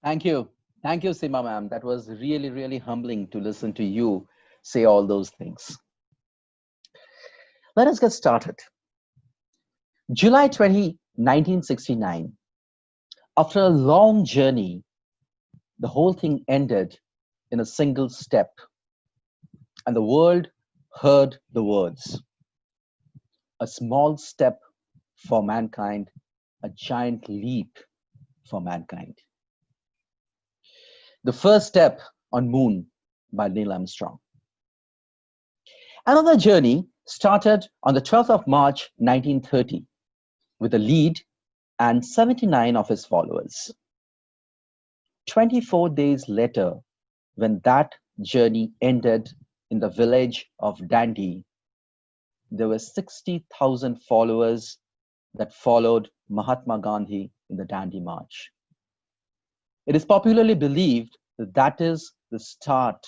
Thank you. Thank you, Seema ma'am. That was really, really humbling to listen to you say all those things. Let us get started. July 20, 1969. After a long journey, the whole thing ended in a single step, and the world heard the words: a small step for mankind, a giant leap for mankind. The first step on moon by Neil Armstrong. Another journey started on the 12th of March 1930 with a lead and 79 of his followers. 24 days later, when that journey ended in the village of Dandi, there were 60,000 followers that followed Mahatma Gandhi in the Dandi March. It is popularly believed that that is the start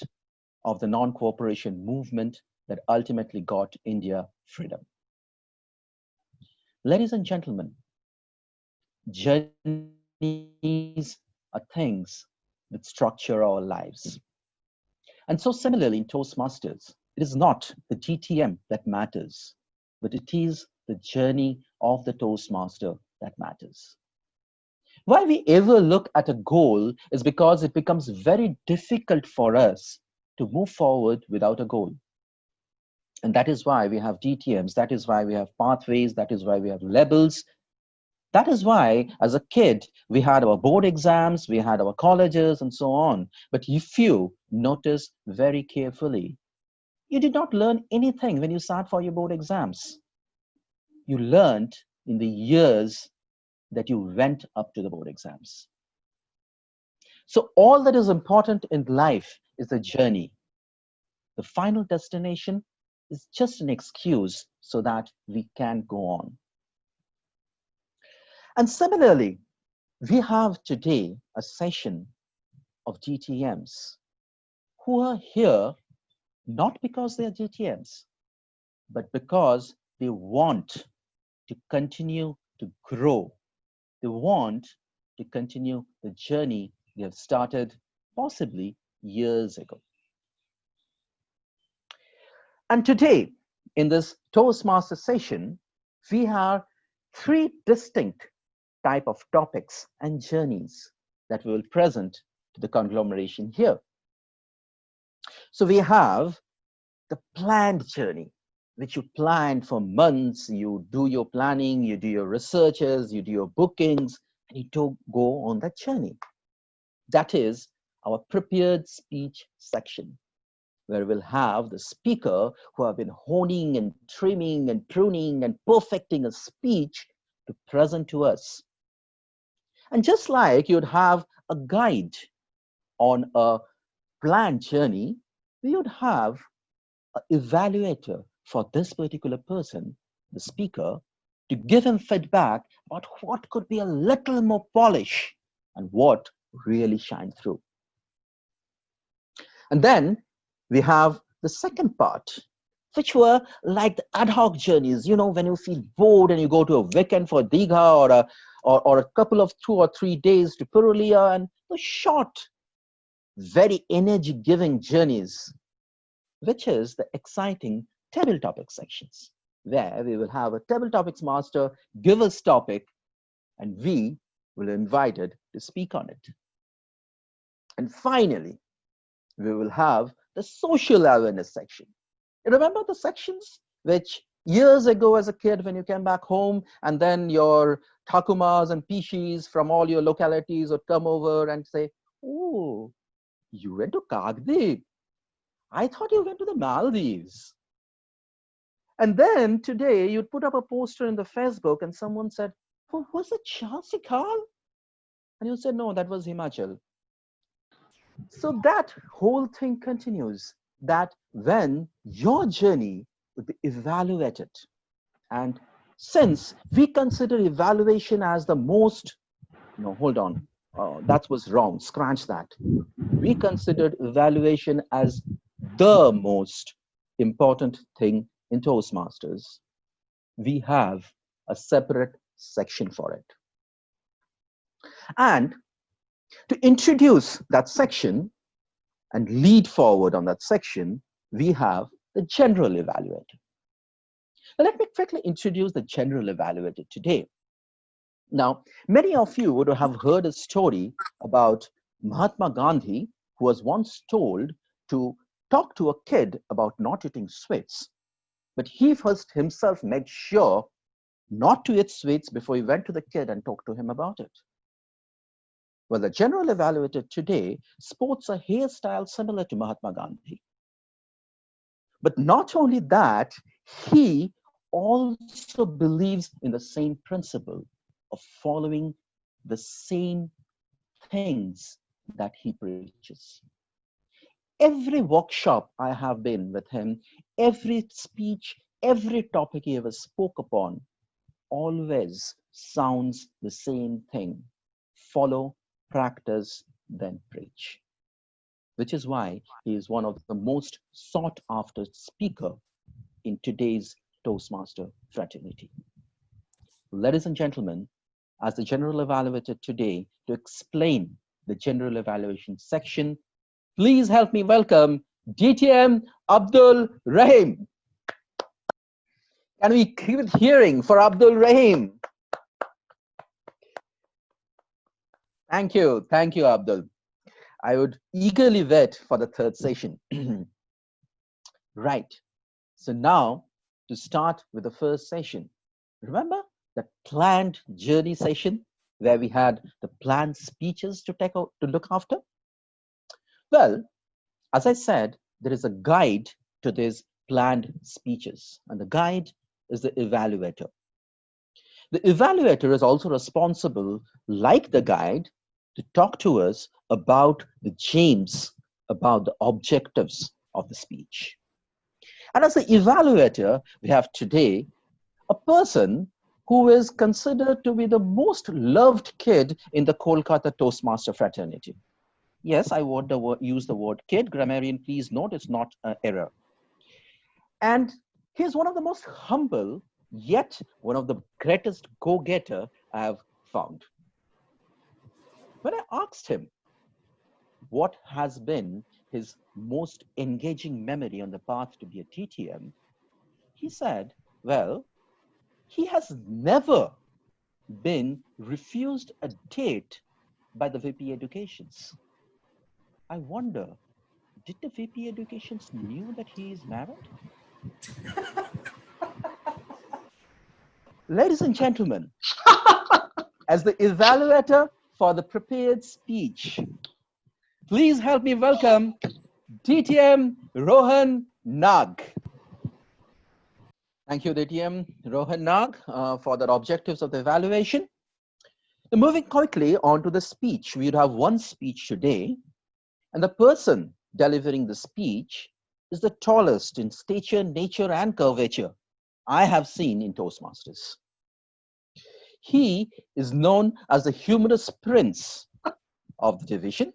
of the non-cooperation movement that ultimately got India freedom. Ladies and gentlemen, journeys are things that structure our lives. And so similarly in Toastmasters, it is not the DTM that matters, but it is the journey of the Toastmaster that matters. Why we ever look at a goal is because it becomes very difficult for us to move forward without a goal. And that is why we have DTMs, that is why we have pathways, that is why we have labels. That is why, as a kid, we had our board exams, we had our colleges, and so on. But if you notice very carefully, you did not learn anything when you sat for your board exams. You learned in the years that you went up to the board exams. So, all that is important in life is the journey. The final destination is just an excuse so that we can go on. And similarly, we have today a session of GTMs who are here not because they are GTMs, but because they want to continue to grow. They want to continue the journey they have started possibly years ago. And today, in this Toastmaster session, we have three distinct type of topics and journeys that we will present to the conglomeration here. So we have the planned journey, which you planned for months. You do your planning, you do your researches, you do your bookings, and you do go on that journey. That is our prepared speech section, where we'll have the speaker who have been honing and trimming and pruning and perfecting a speech to present to us. And just like you'd have a guide on a planned journey, we would have an evaluator for this particular person, the speaker, to give him feedback about what could be a little more polish and what really shine through. And then we have the second part, which were like the ad hoc journeys. You know, when you feel bored and you go to a weekend for Digha or a couple of 2 or 3 days to Purulia, and the short, very energy-giving journeys, which is the exciting table topic sections, where we will have a table topics master give us topic and we will be invited to speak on it. And finally, we will have the social awareness section. You remember the sections which years ago as a kid when you came back home and then your Thakumas and Pishis from all your localities would come over and say, oh, you went to Kagdeep. I thought you went to the Maldives. And then today you'd put up a poster in the Facebook and someone said, oh, was it Chansikal? And you said, no, that was Himachal. So that whole thing continues, that when your journey would be evaluated, and since we consider evaluation as the most, no, hold on, that was wrong, scratch that. We considered evaluation as the most important thing in Toastmasters. We have a separate section for it. And To introduce that section and lead forward on that section, we have the general evaluator. Now, let me quickly introduce the general evaluator today. Now, many of you would have heard a story about Mahatma Gandhi, who was once told to talk to a kid about not eating sweets. But he first himself made sure not to eat sweets before he went to the kid and talked to him about it. Well, the general evaluator today sports a hairstyle similar to Mahatma Gandhi. But not only that, he also believes in the same principle of following the same things that he preaches. Every workshop I have been with him, every speech, every topic he ever spoke upon, always sounds the same thing: follow, practice, then preach. Which is why he is one of the most sought after speaker in today's Toastmaster fraternity. Ladies and gentlemen, as the general evaluator today to explain the general evaluation section, please help me welcome DTM Abdul Rahim. Can we keep it hearing for Abdul Rahim? Thank you, Abdul. I would eagerly wait for the third session. Right. So now, to start with the first session, remember the planned journey session where we had the planned speeches to look after? Well, as I said, there is a guide to these planned speeches, and the guide is the evaluator. The evaluator is also responsible, like the guide, to talk to us about the gems, about the objectives of the speech. And as the evaluator, we have today a person who is considered to be the most loved kid in the Kolkata Toastmaster fraternity. Yes, I would use the word kid. Grammarian, please note it's not an error. And he's one of the most humble, yet one of the greatest go-getter I have found. When I asked him what has been his most engaging memory on the path to be a DTM, he said, well, he has never been refused a date by the VP Educations. I wonder, did the VP Educations knew that he is married? Ladies and gentlemen, as the evaluator for the prepared speech, please help me welcome DTM Rohan Nag. Thank you, DTM Rohan Nag, for the objectives of the evaluation. Now, moving quickly on to the speech, we would have one speech today, and the person delivering the speech is the tallest in stature, nature, and curvature I have seen in Toastmasters. He is known as the humorous prince of the division.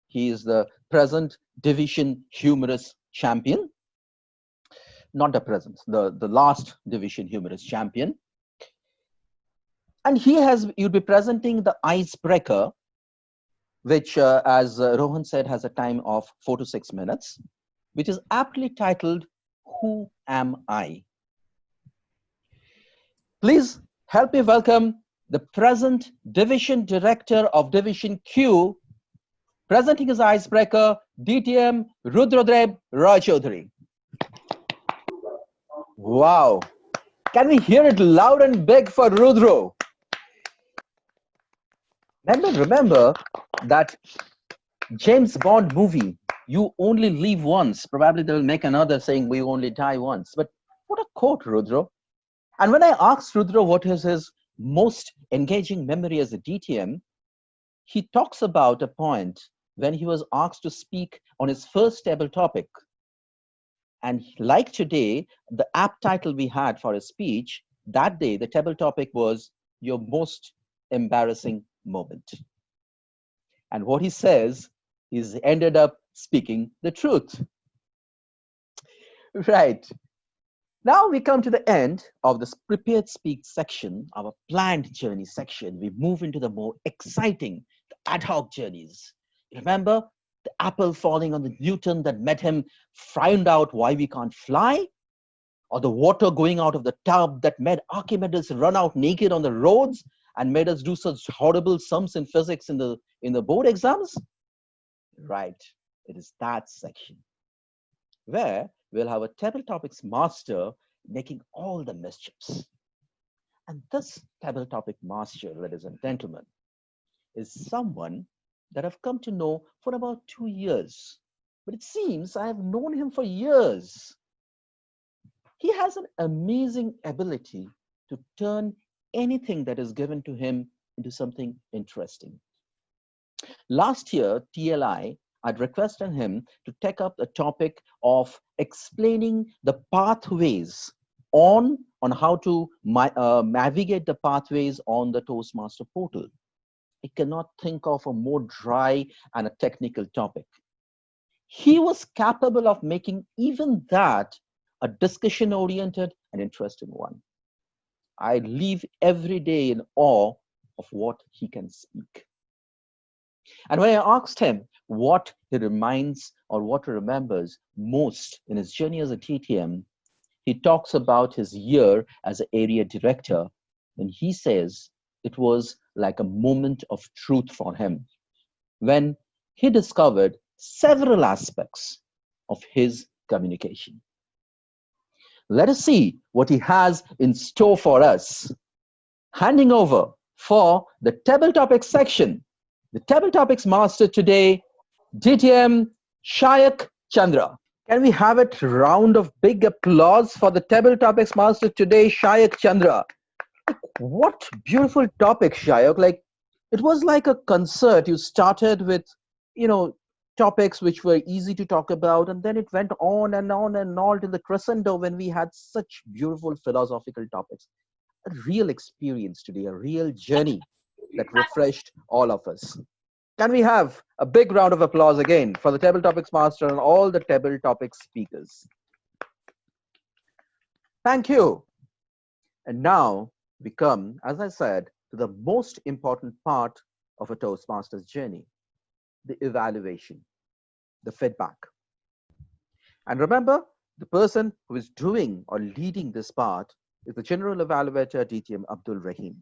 He is the present division humorous champion. Not the present, the last division humorous champion. And he'll be presenting the icebreaker, which, as Rohan said, has a time of 4 to 6 minutes, which is aptly titled, Who Am I? Please help me welcome the present Division Director of Division Q, presenting his icebreaker, DTM Rudrodreb Roy Chaudhary. Wow. Can we hear it loud and big for Rudro? Remember that James Bond movie, You Only Live Once. Probably they'll make another saying, We Only Die Once. But what a quote, Rudro. And when I asked Rudro what is his most engaging memory as a DTM, he talks about a point when he was asked to speak on his first table topic. And like today, the app title we had for his speech, that day, the table topic was Your Most Embarrassing Moment. And what he says is ended up speaking the truth. Right. Now we come to the end of this prepared speak section, our planned journey section. We move into the more exciting, ad hoc journeys. Remember the apple falling on the Newton that made him find out why we can't fly? Or the water going out of the tub that made Archimedes run out naked on the roads and made us do such horrible sums in physics in the board exams? Right, it is that section where we'll have a table topics master making all the mischiefs. And this table topic master, ladies and gentlemen, is someone that I've come to know for about 2 years. But it seems I have known him for years. He has an amazing ability to turn anything that is given to him into something interesting. Last year, TLI, I'd requested him to take up the topic of explaining the pathways on how to navigate the pathways on the Toastmaster portal. I cannot think of a more dry and a technical topic. He was capable of making even that a discussion oriented and interesting one. I live every day in awe of what he can speak. And when I asked him what he reminds or what he remembers most in his journey as a TTM, he talks about his year as an area director, and he says it was like a moment of truth for him when he discovered several aspects of his communication. Let us see what he has in store for us. Handing over for the table topics section, the table topics master today, DTM Shayak Chandra. Can we have a round of big applause for the table topics master today, Shayak Chandra? What beautiful topic, Shayak. Like, it was like a concert. You started with, you know, topics which were easy to talk about, and then it went on and on and on to the crescendo when we had such beautiful philosophical topics. A real experience today, a real journey that refreshed all of us. Can we have a big round of applause again for the Table Topics Master and all the Table Topics speakers? Thank you. And now we come, as I said, to the most important part of a Toastmasters journey, the evaluation, the feedback. And remember, the person who is doing or leading this part is the General Evaluator DTM Abdul Rahim.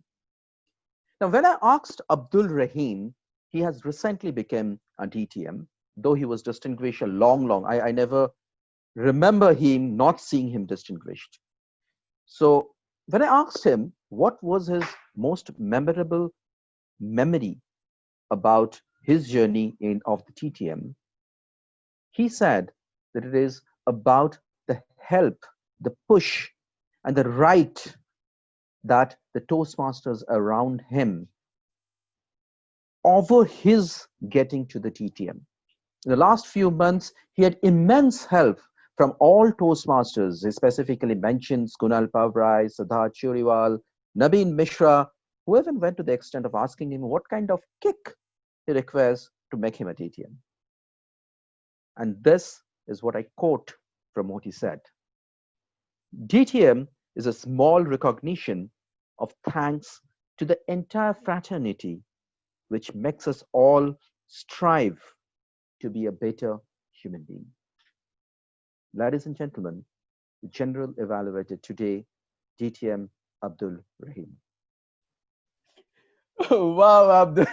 Now, when I asked Abdul Rahim, he has recently become a DTM, though he was distinguished a long, I never remember him not seeing him distinguished. So when I asked him what was his most memorable memory about his journey of the TTM, he said that it is about the help, the push, and the right that the Toastmasters around him over his getting to the TTM. In the last few months, he had immense help from all Toastmasters. He specifically mentions Kunal Pavrai, Siddharth Churiwal, Nabeen Mishra, who even went to the extent of asking him what kind of kick he requires to make him a TTM. And this is what I quote from what he said. DTM is a small recognition of thanks to the entire fraternity, which makes us all strive to be a better human being. Ladies and gentlemen, the General Evaluator today, DTM Abdul Rahim. Wow, Abdul.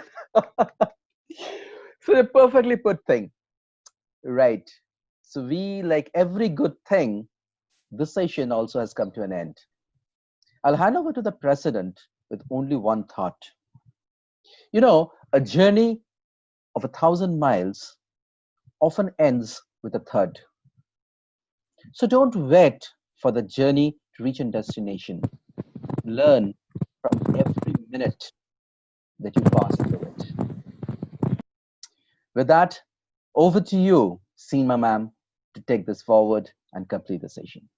So a perfectly put thing. Right. So we, like every good thing, this session also has come to an end. I'll hand over to the president with only one thought. You know, a journey of 1,000 miles often ends with a thud. So don't wait for the journey to reach a destination. Learn from every minute that you pass through it. With that, over to you, Seema ma'am, to take this forward and complete the session.